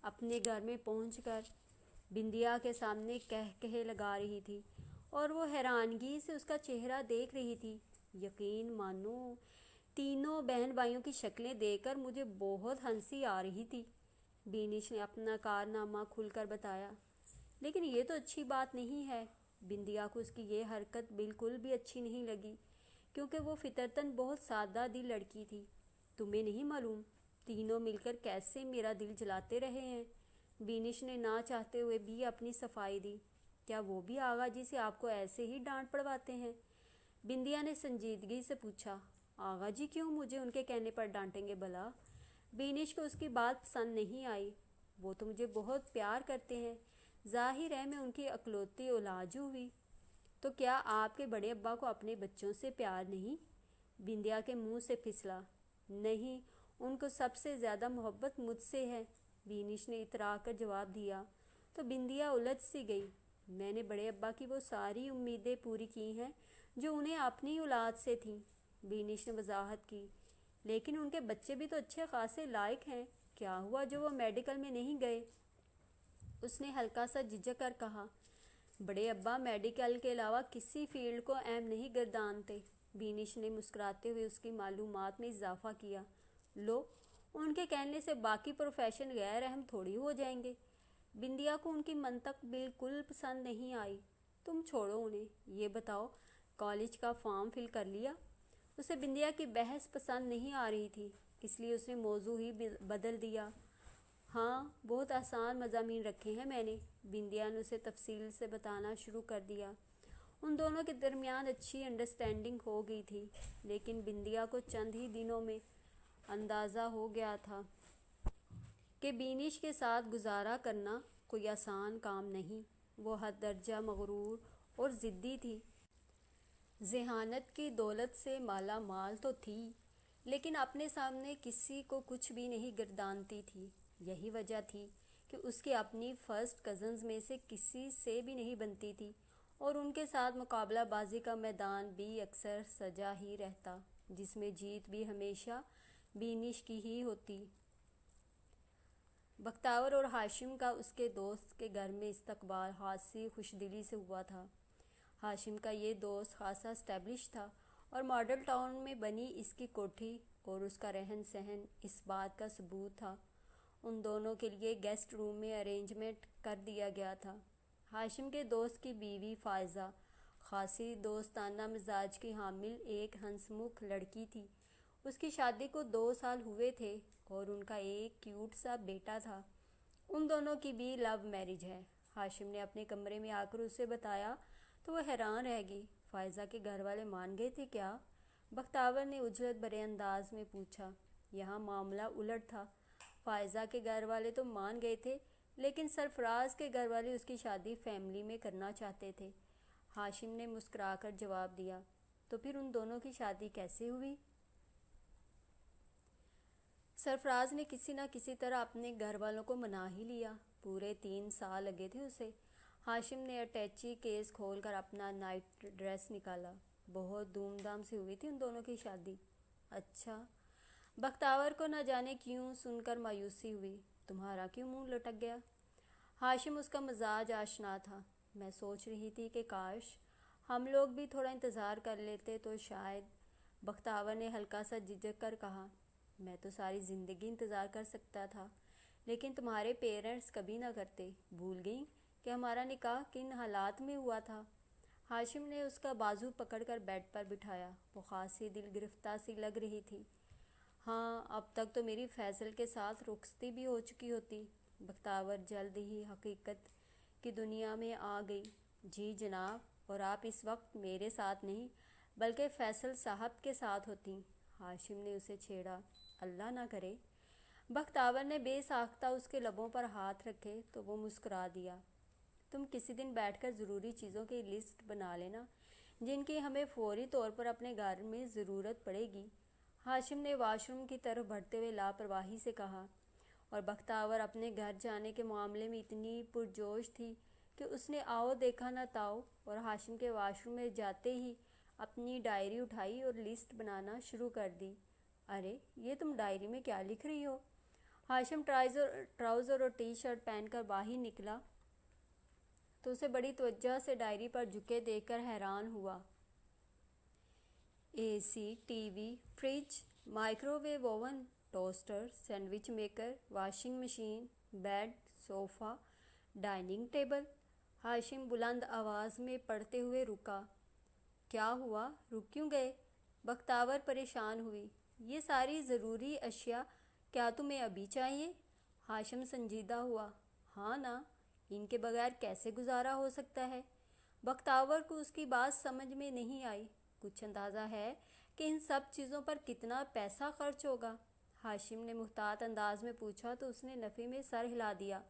اپنے گھر میں پہنچ کر بندیا کے سامنے قہقہے لگا رہی تھی، اور وہ حیرانگی سے اس کا چہرہ دیکھ رہی تھی۔ یقین مانو، تینوں بہن بھائیوں کی شکلیں دیکھ کر مجھے بہت ہنسی آ رہی تھی۔ بینش نے اپنا کارنامہ کھل کر بتایا۔ لیکن یہ تو اچھی بات نہیں ہے۔ بندیا کو اس کی یہ حرکت بالکل بھی اچھی نہیں لگی، کیونکہ وہ فطرتاً بہت سادہ دل لڑکی تھی۔ تمہیں نہیں معلوم تینوں مل کر کیسے میرا دل جلاتے رہے ہیں؟ بینش نے نہ چاہتے ہوئے بھی اپنی صفائی دی۔ کیا وہ بھی آغا جی سے آپ کو ایسے ہی ڈانٹ پڑواتے ہیں؟ بندیا نے سنجیدگی سے پوچھا۔ آغا جی کیوں مجھے ان کے کہنے پر ڈانٹیں گے بھلا؟ بینش کو اس کی بات پسند نہیں آئی۔ وہ تو مجھے بہت پیار کرتے ہیں، ظاہر ہے میں ان کی اکلوتی اولاد ہوئی۔ تو کیا آپ کے بڑے ابا کو اپنے بچوں سے پیار نہیں؟ بندیا کے منہ سے پھسلا۔ نہیں، ان کو سب سے زیادہ محبت مجھ سے ہے، بینش نے اترا کر جواب دیا۔ تو بندیا الجھ سی گئی۔ میں نے بڑے ابا کی وہ ساری امیدیں پوری کی ہیں جو انہیں اپنی اولاد سے تھیں، بینش نے وضاحت کی۔ لیکن ان کے بچے بھی تو اچھے خاصے لائق ہیں، کیا ہوا جو وہ میڈیکل میں نہیں گئے؟ اس نے ہلکا سا جھجک کر کہا۔ بڑے ابا میڈیکل کے علاوہ کسی فیلڈ کو اہم نہیں گردانتے، بینش نے مسکراتے ہوئے اس کی معلومات میں اضافہ کیا۔ لو، ان کے کہنے سے باقی پروفیشن غیر اہم تھوڑی ہو جائیں گے۔ بندیا کو ان کی منطق بالکل پسند نہیں آئی۔ تم چھوڑو انہیں، یہ بتاؤ کالج کا فارم فل کر لیا؟ اسے بندیا کی بحث پسند نہیں آ رہی تھی، اس لیے اس نے موضوع ہی بدل دیا۔ ہاں، بہت آسان مضامین رکھے ہیں میں نے، بندیا نے اسے تفصیل سے بتانا شروع کر دیا۔ ان دونوں کے درمیان اچھی انڈرسٹینڈنگ ہو گئی تھی، لیکن بندیا کو چند ہی دنوں میں اندازہ ہو گیا تھا کہ بینش کے ساتھ گزارا کرنا کوئی آسان کام نہیں۔ وہ حد درجہ مغرور اور ضدی تھی۔ ذہانت کی دولت سے مالا مال تو تھی، لیکن اپنے سامنے کسی کو کچھ بھی نہیں گردانتی تھی۔ یہی وجہ تھی کہ اس کی اپنی فرسٹ کزنز میں سے کسی سے بھی نہیں بنتی تھی، اور ان کے ساتھ مقابلہ بازی کا میدان بھی اکثر سجا ہی رہتا، جس میں جیت بھی ہمیشہ بینش کی ہی ہوتی۔ بختیور اور ہاشم کا اس کے دوست کے گھر میں استقبال خاصی خوش دلی سے ہوا تھا۔ ہاشم کا یہ دوست خاصا اسٹیبلش تھا، اور ماڈل ٹاؤن میں بنی اس کی کوٹھی اور اس کا رہن سہن اس بات کا ثبوت تھا۔ ان دونوں کے لیے گیسٹ روم میں ارینجمنٹ کر دیا گیا تھا۔ ہاشم کے دوست کی بیوی فائزہ خاصی دوستانہ مزاج کی حامل ایک ہنس مکھ لڑکی تھی۔ اس کی شادی کو 2 سال ہوئے تھے اور ان کا ایک کیوٹ سا بیٹا تھا۔ ان دونوں کی بھی لو میرج ہے۔ ہاشم نے اپنے کمرے میں آ کر اسے بتایا تو وہ حیران رہ گئی۔ فائزہ کے گھر والے مان گئے تھے کیا؟ بختیور نے عجلت بھرے انداز میں پوچھا۔ یہاں معاملہ الٹ تھا۔ فائزہ کے گھر والے تو مان گئے تھے، لیکن سرفراز کے گھر والے اس کی شادی فیملی میں کرنا چاہتے تھے، ہاشم نے مسکرا کر جواب دیا۔ تو پھر ان دونوں کی شادی کیسے ہوئی؟ سرفراز نے کسی نہ کسی طرح اپنے گھر والوں کو منا ہی لیا۔ پورے 3 سال لگے تھے اسے۔ ہاشم نے اٹیچی کیس کھول کر اپنا نائٹ ڈریس نکالا۔ بہت دھوم دھام سے ہوئی تھی ان دونوں کی شادی۔ اچھا، بختاور کو نہ جانے کیوں سن کر مایوسی ہوئی۔ تمہارا کیوں منہ لٹک گیا؟ ہاشم اس کا مزاج آشنا تھا۔ میں سوچ رہی تھی کہ کاش ہم لوگ بھی تھوڑا انتظار کر لیتے تو شاید۔ بختاور نے ہلکا سا جھجک کر کہا، میں تو ساری زندگی انتظار کر سکتا تھا، لیکن تمہارے پیرنٹس کبھی نہ کرتے۔ بھول گئیں کہ ہمارا نکاح کن حالات میں ہوا تھا؟ ہاشم نے اس کا بازو پکڑ کر بیڈ پر بٹھایا۔ وہ خاصی دل گرفتہ سی لگ رہی تھی۔ ہاں، اب تک تو میری فیصل کے ساتھ رخصتی بھی ہو چکی ہوتی۔ بختاور جلد ہی حقیقت کی دنیا میں آ گئی۔ جی جناب، اور آپ اس وقت میرے ساتھ نہیں بلکہ فیصل صاحب کے ساتھ ہوتی۔ ہاشم نے اسے چھیڑا۔ اللہ نہ کرے۔ بختاور نے بے ساختہ اس کے لبوں پر ہاتھ رکھے تو وہ مسکرا دیا۔ تم کسی دن بیٹھ کر ضروری چیزوں کی لسٹ بنا لینا جن کی ہمیں فوری طور پر اپنے گھر میں ضرورت پڑے گی۔ ہاشم نے واش روم کی طرف بڑھتے ہوئے لاپرواہی سے کہا، اور بختاور اپنے گھر جانے کے معاملے میں اتنی پرجوش تھی کہ اس نے آؤ دیکھا نہ تاؤ اور ہاشم کے واش روم میں جاتے ہی اپنی ڈائری اٹھائی اور لسٹ بنانا شروع کر دی۔ ارے یہ تم ڈائری میں کیا لکھ رہی ہو؟ ہاشم ٹراؤزر اور ٹی شرٹ پہن کر باہر نکلا تو اسے بڑی توجہ سے ڈائری پر جھکے دیکھ کر حیران ہوا۔ A C, T V, fridge, microwave oven, toaster, sandwich maker, washing machine, bed, sofa, dining table. Hashim بلند آواز میں پڑھتے ہوئے رکا۔ کیا ہوا؟ رک کیوں گئے؟ بختاور پریشان ہوئی۔ یہ ساری ضروری اشیاء کیا تمہیں ابھی چاہیے؟ ہاشم سنجیدہ ہوا۔ ہاں نا، ان کے بغیر کیسے گزارا ہو سکتا ہے؟ بختاور کو اس کی بات سمجھ میں نہیں آئی۔ کچھ اندازہ ہے کہ ان سب چیزوں پر کتنا پیسہ خرچ ہوگا؟ ہاشم نے محتاط انداز میں پوچھا تو اس نے نفی میں سر ہلا دیا۔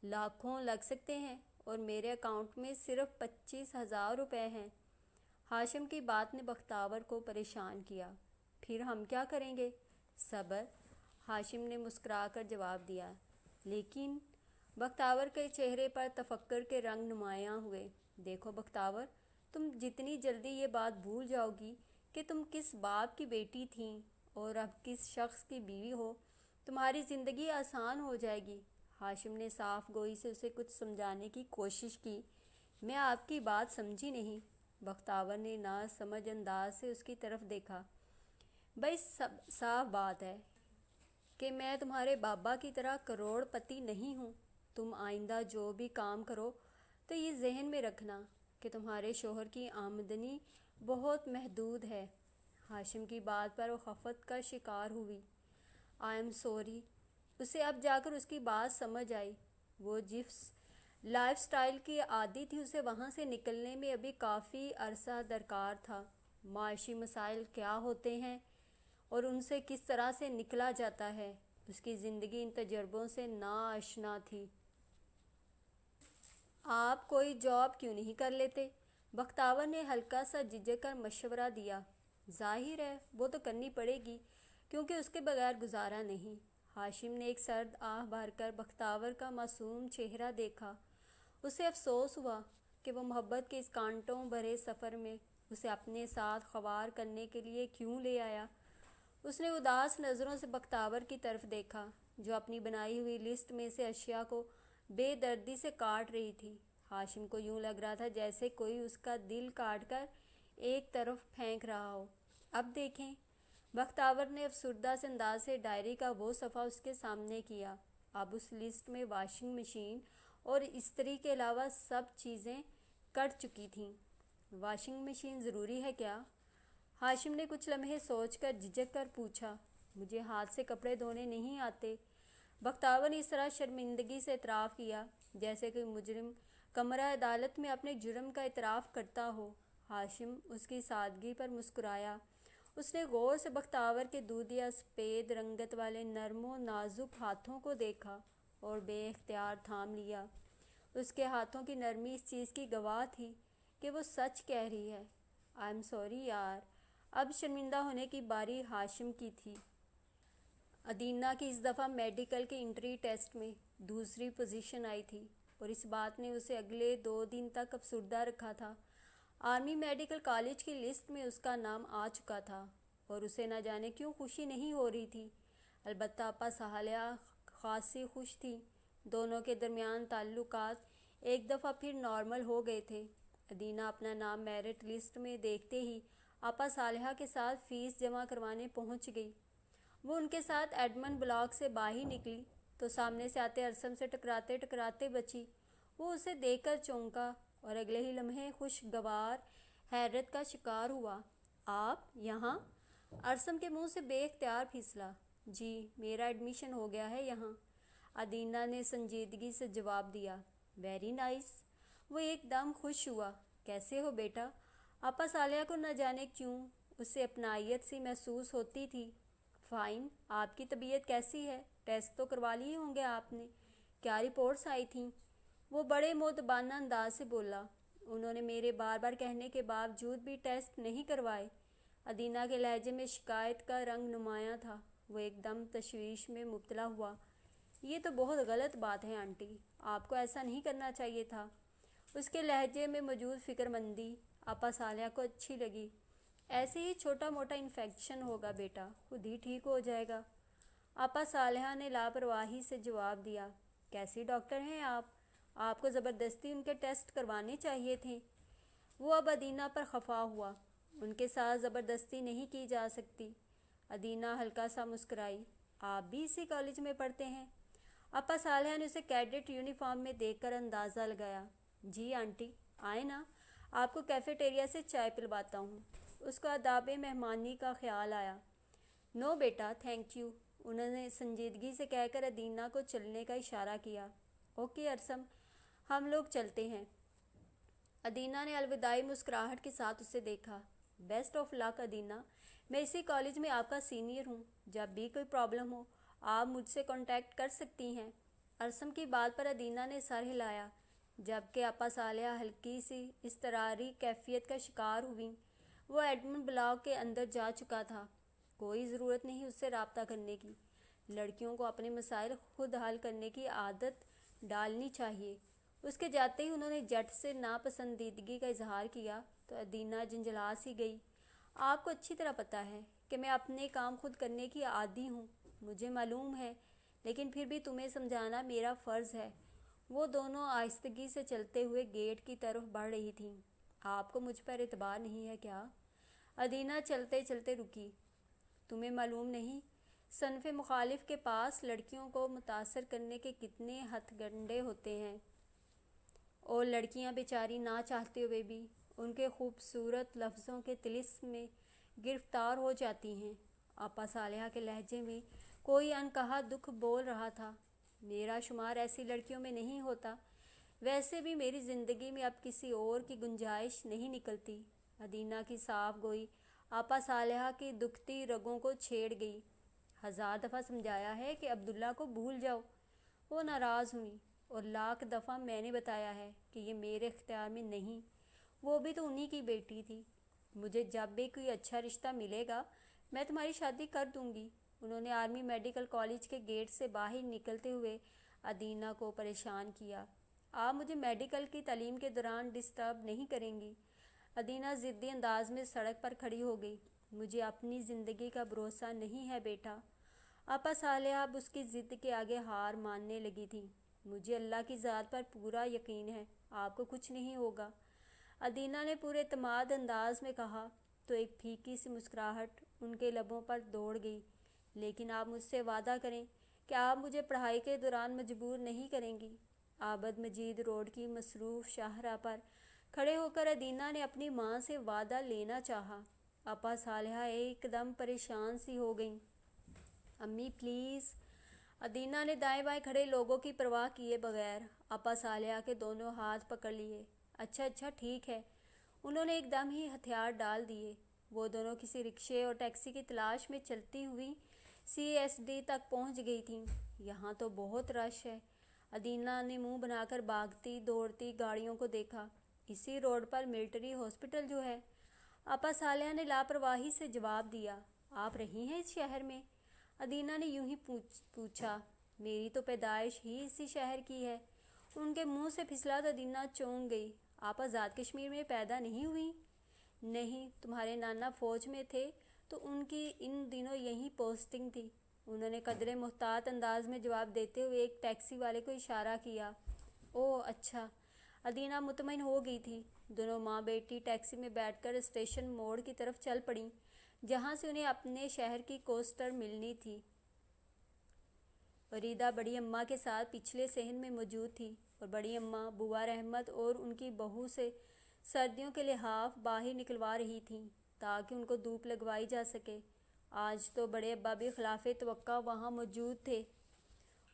لاکھوں لگ سکتے ہیں، اور میرے اکاؤنٹ میں صرف 25,000 روپے ہیں۔ ہاشم کی بات نے بختاور کو پریشان کیا۔ پھر ہم کیا کریں گے؟ صبر، ہاشم نے مسکرا کر جواب دیا۔ لیکن بختاور کے چہرے پر تفکر کے رنگ نمایاں ہوئے۔ دیکھو بختاور، تم جتنی جلدی یہ بات بھول جاؤ گی کہ تم کس باپ کی بیٹی تھیں اور اب کس شخص کی بیوی ہو، تمہاری زندگی آسان ہو جائے گی۔ ہاشم نے صاف گوئی سے اسے کچھ سمجھانے کی کوشش کی۔ میں آپ کی بات سمجھی نہیں۔ بختاور نے ناسمجھ انداز سے اس کی طرف دیکھا۔ بھائی صاف بات ہے کہ میں تمہارے بابا کی طرح کروڑ پتی نہیں ہوں۔ تم آئندہ جو بھی کام کرو تو یہ ذہن میں رکھنا کہ تمہارے شوہر کی آمدنی بہت محدود ہے۔ ہاشم کی بات پر وہ خفت کا شکار ہوئی۔ I am sorry. اسے اب جا کر اس کی بات سمجھ آئی۔ وہ جس لائف سٹائل کی عادی تھی، اسے وہاں سے نکلنے میں ابھی کافی عرصہ درکار تھا۔ معاشی مسائل کیا ہوتے ہیں اور ان سے کس طرح سے نکلا جاتا ہے، اس کی زندگی ان تجربوں سے ناآشنا تھی۔ آپ کوئی جاب کیوں نہیں کر لیتے؟ بختاور نے ہلکا سا جھجک کر مشورہ دیا۔ ظاہر ہے وہ تو کرنی پڑے گی کیونکہ اس کے بغیر گزارا نہیں۔ ہاشم نے ایک سرد آہ بھر کر بختاور کا معصوم چہرہ دیکھا۔ اسے افسوس ہوا کہ وہ محبت کے اس کانٹوں بھرے سفر میں اسے اپنے ساتھ خوار کرنے کے لیے کیوں لے آیا۔ اس نے اداس نظروں سے بختاور کی طرف دیکھا، جو اپنی بنائی ہوئی لسٹ میں سے اشیاء کو بے دردی سے کاٹ رہی تھی۔ ہاشم کو یوں لگ رہا تھا جیسے کوئی اس کا دل کاٹ کر ایک طرف پھینک رہا ہو۔ اب دیکھیں۔ بختاور نے افسردہ سے انداز سے ڈائری کا وہ صفحہ اس کے سامنے کیا۔ اب اس لسٹ میں واشنگ مشین اور استری کے علاوہ سب چیزیں کٹ چکی تھیں۔ واشنگ مشین ضروری ہے کیا؟ ہاشم نے کچھ لمحے سوچ کر جھجک کر پوچھا۔ مجھے ہاتھ سے کپڑے دھونے نہیں آتے۔ بختاور نے اس طرح شرمندگی سے اعتراف کیا جیسے کوئی مجرم کمرہ عدالت میں اپنے جرم کا اعتراف کرتا ہو۔ ہاشم اس کی سادگی پر مسکرایا۔ اس نے غور سے بختاور کے دودھیا سفید رنگت والے نرم و نازک ہاتھوں کو دیکھا اور بے اختیار تھام لیا۔ اس کے ہاتھوں کی نرمی اس چیز کی گواہ تھی کہ وہ سچ کہہ رہی ہے۔ آئی ایم سوری یار۔ اب شرمندہ ہونے کی باری ہاشم کی تھی۔ ادینہ کی اس دفعہ میڈیکل کے انٹری ٹیسٹ میں دوسری پوزیشن آئی تھی اور اس بات نے اسے اگلے 2 دن تک افسردہ رکھا تھا۔ آرمی میڈیکل کالج کی لسٹ میں اس کا نام آ چکا تھا اور اسے نہ جانے کیوں خوشی نہیں ہو رہی تھی۔ البتہ آپا صالحہ خاصی خوش تھی۔ دونوں کے درمیان تعلقات ایک دفعہ پھر نارمل ہو گئے تھے۔ ادینہ اپنا نام میرٹ لسٹ میں دیکھتے ہی آپا صالحہ کے ساتھ فیس جمع کروانے پہنچ گئی۔ وہ ان کے ساتھ ایڈمن بلاک سے باہر نکلی تو سامنے سے آتے ارسم سے ٹکراتے ٹکراتے بچی۔ وہ اسے دیکھ کر چونکا اور اگلے ہی لمحے خوشگوار حیرت کا شکار ہوا۔ آپ یہاں؟ ارسم کے منہ سے بے اختیار پھسلا۔ جی، میرا ایڈمیشن ہو گیا ہے یہاں، ادینہ نے سنجیدگی سے جواب دیا۔ Very nice. وہ ایک دم خوش ہوا۔ کیسے ہو بیٹا؟ آپا صالحہ کو نہ جانے کیوں اسے اپنائیت سی محسوس ہوتی تھی۔ فائن۔ آپ کی طبیعت کیسی ہے؟ ٹیسٹ تو کروا لیے ہوں گے آپ نے؟ کیا رپورٹس آئی تھیں؟ وہ بڑے مؤدبانہ انداز سے بولا۔ انہوں نے میرے بار بار کہنے کے باوجود بھی ٹیسٹ نہیں کروائے۔ ادینہ کے لہجے میں شکایت کا رنگ نمایاں تھا۔ وہ ایک دم تشویش میں مبتلا ہوا۔ یہ تو بہت غلط بات ہے آنٹی، آپ کو ایسا نہیں کرنا چاہیے تھا۔ اس کے لہجے میں موجود فکر مندی آپا صالحہ کو اچھی لگی۔ ایسے ہی چھوٹا موٹا انفیکشن ہوگا بیٹا، خود ہی ٹھیک ہو جائے گا، آپا صالحہ نے لاپرواہی سے جواب دیا۔ کیسی ڈاکٹر ہیں آپ؟ آپ کو زبردستی ان کے ٹیسٹ کروانے چاہیے تھے۔ وہ اب ادینہ پر خفا ہوا۔ ان کے ساتھ زبردستی نہیں کی جا سکتی۔ ادینہ ہلکا سا مسکرائی۔ آپ بھی اسی کالج میں پڑھتے ہیں؟ آپا صالحہ نے اسے کیڈٹ یونیفارم میں دیکھ کر اندازہ لگایا۔ جی آنٹی، آئے نا، آپ کو کیفیٹیریا سے چائے پلواتا ہوں۔ اس کو آداب مہمانی کا خیال آیا۔ نو بیٹا، تھینک یو، انہوں نے سنجیدگی سے کہہ کر ادینہ کو چلنے کا اشارہ کیا۔ اوکے ارسم، ہم لوگ چلتے ہیں۔ ادینہ نے الوداعی مسکراہٹ کے ساتھ اسے دیکھا۔ بیسٹ آف لک ادینہ، میں اسی کالج میں آپ کا سینئر ہوں، جب بھی کوئی پرابلم ہو آپ مجھ سے کانٹیکٹ کر سکتی ہیں۔ ارسم کی بات پر ادینہ نے سر ہلایا، جبکہ آپا صالحہ ہلکی سی اضطراری کیفیت کا شکار ہوئیں۔ وہ ایڈمن بلاک کے اندر جا چکا تھا۔ کوئی ضرورت نہیں اس سے رابطہ کرنے کی۔ لڑکیوں کو اپنے مسائل خود حل کرنے کی عادت ڈالنی چاہیے۔ اس کے جاتے ہی انہوں نے جٹ سے ناپسندیدگی کا اظہار کیا تو ادینہ جھنجھلا سی گئی۔ آپ کو اچھی طرح پتہ ہے کہ میں اپنے کام خود کرنے کی عادی ہوں، مجھے معلوم ہے، لیکن پھر بھی تمہیں سمجھانا میرا فرض ہے۔ وہ دونوں آہستگی سے چلتے ہوئے گیٹ کی طرف بڑھ رہی تھیں۔ آپ کو مجھ پر اعتبار نہیں ہے کیا؟ ادینہ چلتے چلتے رکی۔ تمہیں معلوم نہیں صنف مخالف کے پاس لڑکیوں کو متاثر کرنے کے کتنے ہتھ کنڈے ہوتے ہیں، اور لڑکیاں بیچاری نہ چاہتے ہوئے بھی ان کے خوبصورت لفظوں کے طلسم میں گرفتار ہو جاتی ہیں۔ آپا صالحہ کے لہجے میں کوئی انکہا دکھ بول رہا تھا۔ میرا شمار ایسی لڑکیوں میں نہیں ہوتا، ویسے بھی میری زندگی میں اب کسی اور کی گنجائش نہیں نکلتی۔ ادینہ کی صاف گوئی آپا صالحہ کی دکھتی رگوں کو چھیڑ گئی۔ 1000 دفعہ سمجھایا ہے کہ عبداللہ کو بھول جاؤ۔ وہ ناراض ہوئیں۔ اور 1,00,000 دفعہ میں نے بتایا ہے کہ یہ میرے اختیار میں نہیں، وہ بھی تو انہی کی بیٹی تھی۔ مجھے جب بھی کوئی اچھا رشتہ ملے گا میں تمہاری شادی کر دوں گی۔ انہوں نے آرمی میڈیکل کالج کے گیٹ سے باہر نکلتے ہوئے ادینہ کو پریشان کیا۔ آپ مجھے میڈیکل کی تعلیم کے دوران ڈسٹرب نہیں کریں گی؟ ادینہ ضدی انداز میں سڑک پر کھڑی ہو گئی۔ مجھے اپنی زندگی کا بھروسہ نہیں ہے بیٹا۔ آپا صالحہ اب اس کی ضد کے آگے ہار ماننے لگی تھی۔ مجھے اللہ کی ذات پر پورا یقین ہے، آپ کو کچھ نہیں ہوگا، ادینہ نے پورے اعتماد انداز میں کہا تو ایک پھیکی سی مسکراہٹ ان کے لبوں پر دوڑ گئی۔ لیکن آپ مجھ سے وعدہ کریں کہ آپ مجھے پڑھائی کے دوران مجبور نہیں کریں گی۔ عابد مجید روڈ کی مصروف شاہراہ پر کھڑے ہو کر ادینہ نے اپنی ماں سے وعدہ لینا چاہا۔ آپا صالحہ ایک دم پریشان سی ہو گئیں۔ امی پلیز۔ ادینہ نے دائیں بائیں کھڑے لوگوں کی پرواہ کیے بغیر آپا صالحہ کے دونوں ہاتھ پکڑ لیے۔ اچھا ٹھیک ہے، انہوں نے ایک دم ہی ہتھیار ڈال دیے۔ وہ دونوں کسی رکشے اور ٹیکسی کی تلاش میں چلتی ہوئی سی ایس ڈی تک پہنچ گئی تھیں۔ یہاں تو بہت رش ہے، ادینہ نے منہ بنا کر بھاگتی دوڑتی گاڑیوں کو دیکھا۔ اسی روڈ پر ملٹری ہاسپٹل جو ہے، آپا صالحہ نے لاپرواہی سے جواب دیا۔ آپ رہی ہیں اس شہر میں؟ ادینہ نے یوں ہی پوچھا۔ میری تو پیدائش ہی اسی شہر کی ہے۔ ان کے منہ سے پھسلا تو ادینہ چونک گئی۔ آپ آزاد کشمیر میں پیدا نہیں ہوئی؟ نہیں، تمہارے نانا فوج میں تھے تو ان کی ان دنوں یہیں پوسٹنگ تھی۔ انہوں نے قدرے محتاط انداز میں جواب دیتے ہوئے ایک ٹیکسی والے کو اشارہ کیا۔ اوہ اچھا۔ ادینہ مطمئن ہو گئی تھی۔ دونوں ماں بیٹی ٹیکسی میں بیٹھ کر اسٹیشن موڑ کی طرف چل پڑیں، جہاں سے انہیں اپنے شہر کی کوسٹر ملنی تھی۔ وریدہ بڑی اماں کے ساتھ پچھلے صحن میں موجود تھی اور بڑی اماں بوا رحمت اور ان کی بہو سے سردیوں کے لحاف باہر نکلوا رہی تھیں تاکہ ان کو دھوپ لگوائی جا سکے۔ آج تو بڑے ابا بھی خلاف توقع وہاں موجود تھے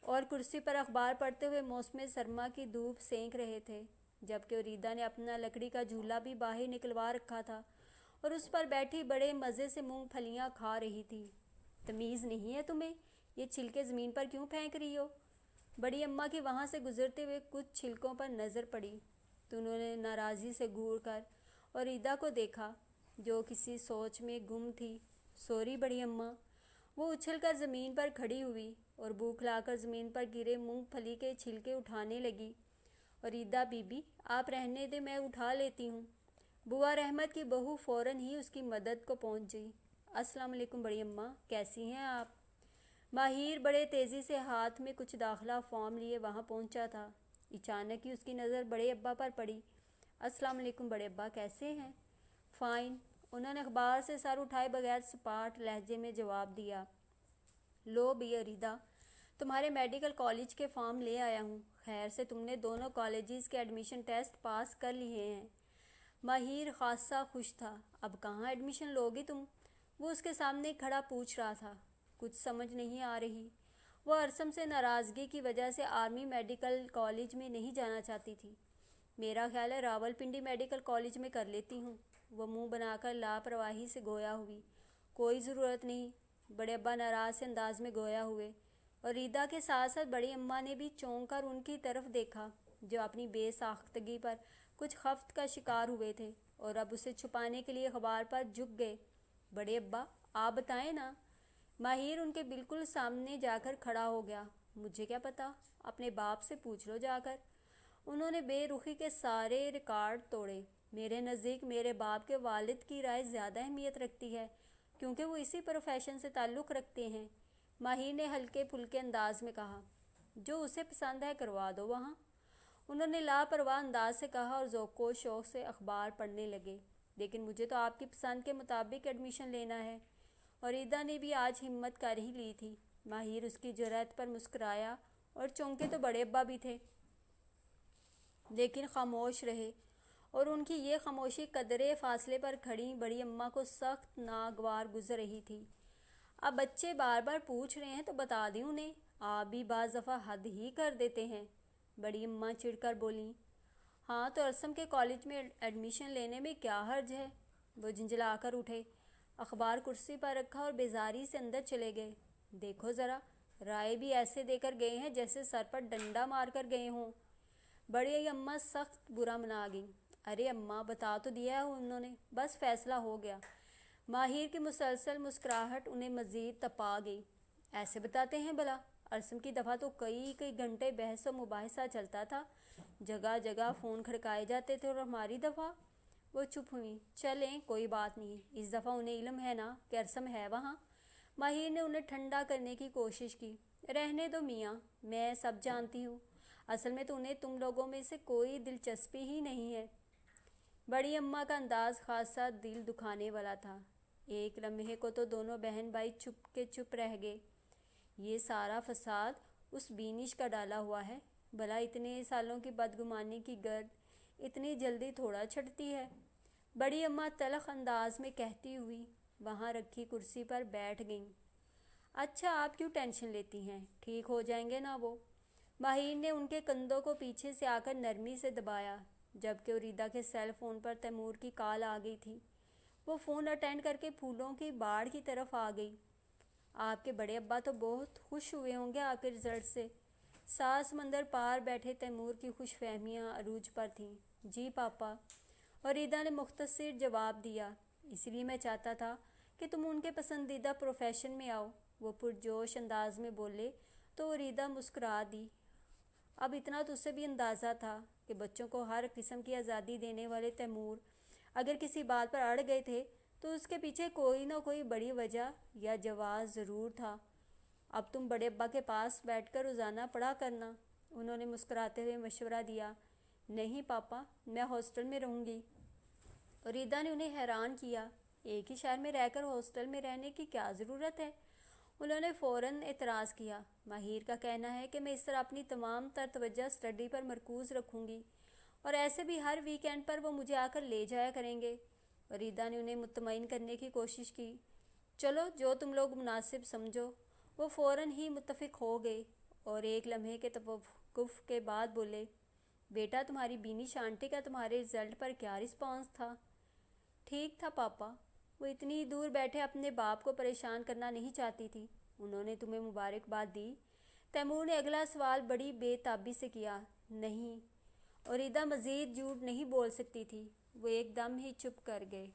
اور کرسی پر اخبار پڑھتے ہوئے موسم سرما کی دھوپ سینک رہے تھے، جبکہ وریدہ نے اپنا لکڑی کا جھولا بھی باہر نکلوا رکھا تھا اور اس پر بیٹھی بڑے مزے سے مونگ پھلیاں کھا رہی تھی۔ تمیز نہیں ہے تمہیں؟ یہ چھلکے زمین پر کیوں پھینک رہی ہو؟ بڑی اماں کی وہاں سے گزرتے ہوئے کچھ چھلکوں پر نظر پڑی تو انہوں نے ناراضی سے گھور کر وریدہ کو دیکھا، جو کسی سوچ میں گم تھی۔ سوری بڑی اماں۔ وہ اچھل کر زمین پر کھڑی ہوئی اور بو کھلا کر زمین پر گرے مونگ پھلی کے چھلکے اٹھانے لگی۔ وریدہ بی بی آپ رہنے دیں، میں اٹھا لیتی ہوں۔ بوا رحمت کی بہو فوراً ہی اس کی مدد کو پہنچ گئی۔ السلام علیکم بڑی اماں، کیسی ہیں آپ؟ ماہر بڑے تیزی سے ہاتھ میں کچھ داخلہ فارم لیے وہاں پہنچا تھا۔ اچانک ہی اس کی نظر بڑے ابا پر پڑی۔ السلام علیکم بڑے ابا، کیسے ہیں؟ فائن، انہوں نے اخبار سے سر اٹھائے بغیر سپاٹ لہجے میں جواب دیا۔ لو بھی وریدہ، تمہارے میڈیکل کالج کے فارم لے آیا ہوں۔ خیر سے تم نے دونوں کالجز کے ایڈمیشن ٹیسٹ پاس کر لیے ہیں۔ ماہر خاصا خوش تھا۔ اب کہاں ایڈمیشن لوگی تم؟ وہ اس کے سامنے کھڑا پوچھ رہا تھا۔ کچھ سمجھ نہیں آ رہی۔ وہ ارسم سے ناراضگی کی وجہ سے آرمی میڈیکل کالج میں نہیں جانا چاہتی تھی۔ میرا خیال ہے راول پنڈی میڈیکل کالج میں کر لیتی ہوں۔ وہ منہ بنا کر لاپرواہی سے گویا ہوئی۔ کوئی ضرورت نہیں۔ بڑے ابا ناراض سے انداز میں گویا ہوئے اور وریدہ کے ساتھ ساتھ بڑی اماں نے بھی چونک کر ان کی طرف دیکھا، جو اپنی بے ساختگی پر کچھ خفت کا شکار ہوئے تھے اور اب اسے چھپانے کے لیے اخبار پر جھک گئے۔ بڑے ابا آپ بتائیں نا۔ ماہر ان کے بالکل سامنے جا کر کھڑا ہو گیا۔ مجھے کیا پتا، اپنے باپ سے پوچھ لو جا کر۔ انہوں نے بے رخی کے سارے ریکارڈ توڑے۔ میرے نزدیک میرے باپ کے والد کی رائے زیادہ اہمیت رکھتی ہے، کیونکہ وہ اسی پروفیشن سے تعلق رکھتے ہیں۔ ماہر نے ہلکے پھلکے انداز میں کہا۔ جو اسے پسند ہے کروا دو وہاں، انہوں نے لاپرواہ انداز سے کہا اور ذوق و شوق سے اخبار پڑھنے لگے۔ لیکن مجھے تو آپ کی پسند کے مطابق ایڈمیشن لینا ہے۔ وریدہ نے بھی آج ہمت کر ہی لی تھی۔ ماہر اس کی جرأت پر مسکرایا اور چونکے تو بڑے ابا بھی تھے، لیکن خاموش رہے، اور ان کی یہ خاموشی قدرے فاصلے پر کھڑی بڑی اماں کو سخت ناگوار گزر رہی تھی۔ اب بچے بار بار پوچھ رہے ہیں تو بتا دیں انہیں، آپ بھی بعض دفعہ حد ہی کر دیتے ہیں۔ بڑی اماں چڑھ کر بولیں۔ ہاں تو ارسم کے کالج میں ایڈمیشن لینے میں کیا حرج ہے؟ وہ جھنجھلا کر اٹھے، اخبار کرسی پر رکھا اور بیزاری سے اندر چلے گئے۔ دیکھو ذرا، رائے بھی ایسے دے کر گئے ہیں جیسے سر پر ڈنڈا مار کر گئے ہوں۔ بڑی اماں سخت برا منا گئیں۔ ارے اماں بتا تو دیا ہے انہوں نے، بس فیصلہ ہو گیا۔ ماہر کی مسلسل مسکراہٹ انہیں مزید تپا گئی۔ ایسے بتاتے ہیں بھلا؟ ارسم کی دفعہ تو کئی گھنٹے بحث و مباحثہ چلتا تھا، جگہ جگہ فون کھڑکائے جاتے تھے، اور ہماری دفعہ؟ وہ چپ ہوئیں۔ چلیں کوئی بات نہیں، اس دفعہ انہیں علم ہے نا کہ ارسم ہے وہاں؟ ماہر نے انہیں ٹھنڈا کرنے کی کوشش کی۔ رہنے دو میاں، میں سب جانتی ہوں۔ اصل میں تو انہیں تم لوگوں میں سے کوئی دلچسپی ہی نہیں ہے۔ بڑی اماں کا انداز خاصا دل دکھانے والا تھا۔ ایک لمحے کو تو دونوں بہن بھائی چپ کے چپ رہ گئے۔ یہ سارا فساد اس بینش کا ڈالا ہوا ہے، بھلا اتنے سالوں کی بدگمانی کی گرد اتنی جلدی تھوڑا چھٹتی ہے؟ بڑی اماں تلخ انداز میں کہتی ہوئی وہاں رکھی کرسی پر بیٹھ گئیں۔ اچھا آپ کیوں ٹینشن لیتی ہیں، ٹھیک ہو جائیں گے نا وہ؟ ماہر نے ان کے کندھوں کو پیچھے سے آ کر نرمی سے دبایا، جبکہ وریدہ کے سیل فون پر تیمور کی کال آ گئی تھی۔ وہ فون اٹینڈ کر کے پھولوں کی باڑ کی طرف آ گئی۔ آپ کے بڑے ابا تو بہت خوش ہوئے ہوں گے آپ کے رزلٹ سے۔ سات سمندر پار بیٹھے تیمور کی خوش فہمیاں عروج پر تھیں۔ جی پاپا، وریدہ نے مختصر جواب دیا۔ اس لیے میں چاہتا تھا کہ تم ان کے پسندیدہ پروفیشن میں آؤ، وہ پرجوش انداز میں بولے تو وریدہ مسکرا دی۔ اب اتنا تو اسے بھی اندازہ تھا کہ بچوں کو ہر قسم کی آزادی دینے والے تیمور اگر کسی بات پر اڑ گئے تھے تو اس کے پیچھے کوئی نہ کوئی بڑی وجہ یا جواز ضرور تھا۔ اب تم بڑے ابا کے پاس بیٹھ کر روزانہ پڑھا کرنا، انہوں نے مسکراتے ہوئے مشورہ دیا۔ نہیں پاپا، میں ہاسٹل میں رہوں گی۔ ریدا نے انہیں حیران کیا۔ ایک ہی شہر میں رہ کر ہاسٹل میں رہنے کی کیا ضرورت ہے؟ انہوں نے فوراً اعتراض کیا۔ ماہر کا کہنا ہے کہ میں اس طرح اپنی تمام تر توجہ اسٹڈی پر مرکوز رکھوں گی، اور ایسے بھی ہر ویکینڈ پر وہ مجھے آ کر لے جایا کریں گے۔ ریدا نے انہیں مطمئن کرنے کی کوشش کی۔ چلو، جو تم لوگ مناسب سمجھو۔ وہ فوراً ہی متفق ہو گئے اور ایک لمحے کے توقف کے بعد بولے، بیٹا تمہاری بینی شانٹی کا تمہارے رزلٹ پر کیا رسپانس تھا؟ ٹھیک تھا پاپا، وہ اتنی دور بیٹھے اپنے باپ کو پریشان کرنا نہیں چاہتی تھی۔ انہوں نے تمہیں مبارکباد دی؟ تیمور نے اگلا سوال بڑی بے تابی سے کیا۔ نہیں، اور ریدا مزید جھوٹ نہیں بول سکتی تھی۔ وہ ایک دم ہی چپ کر گئے۔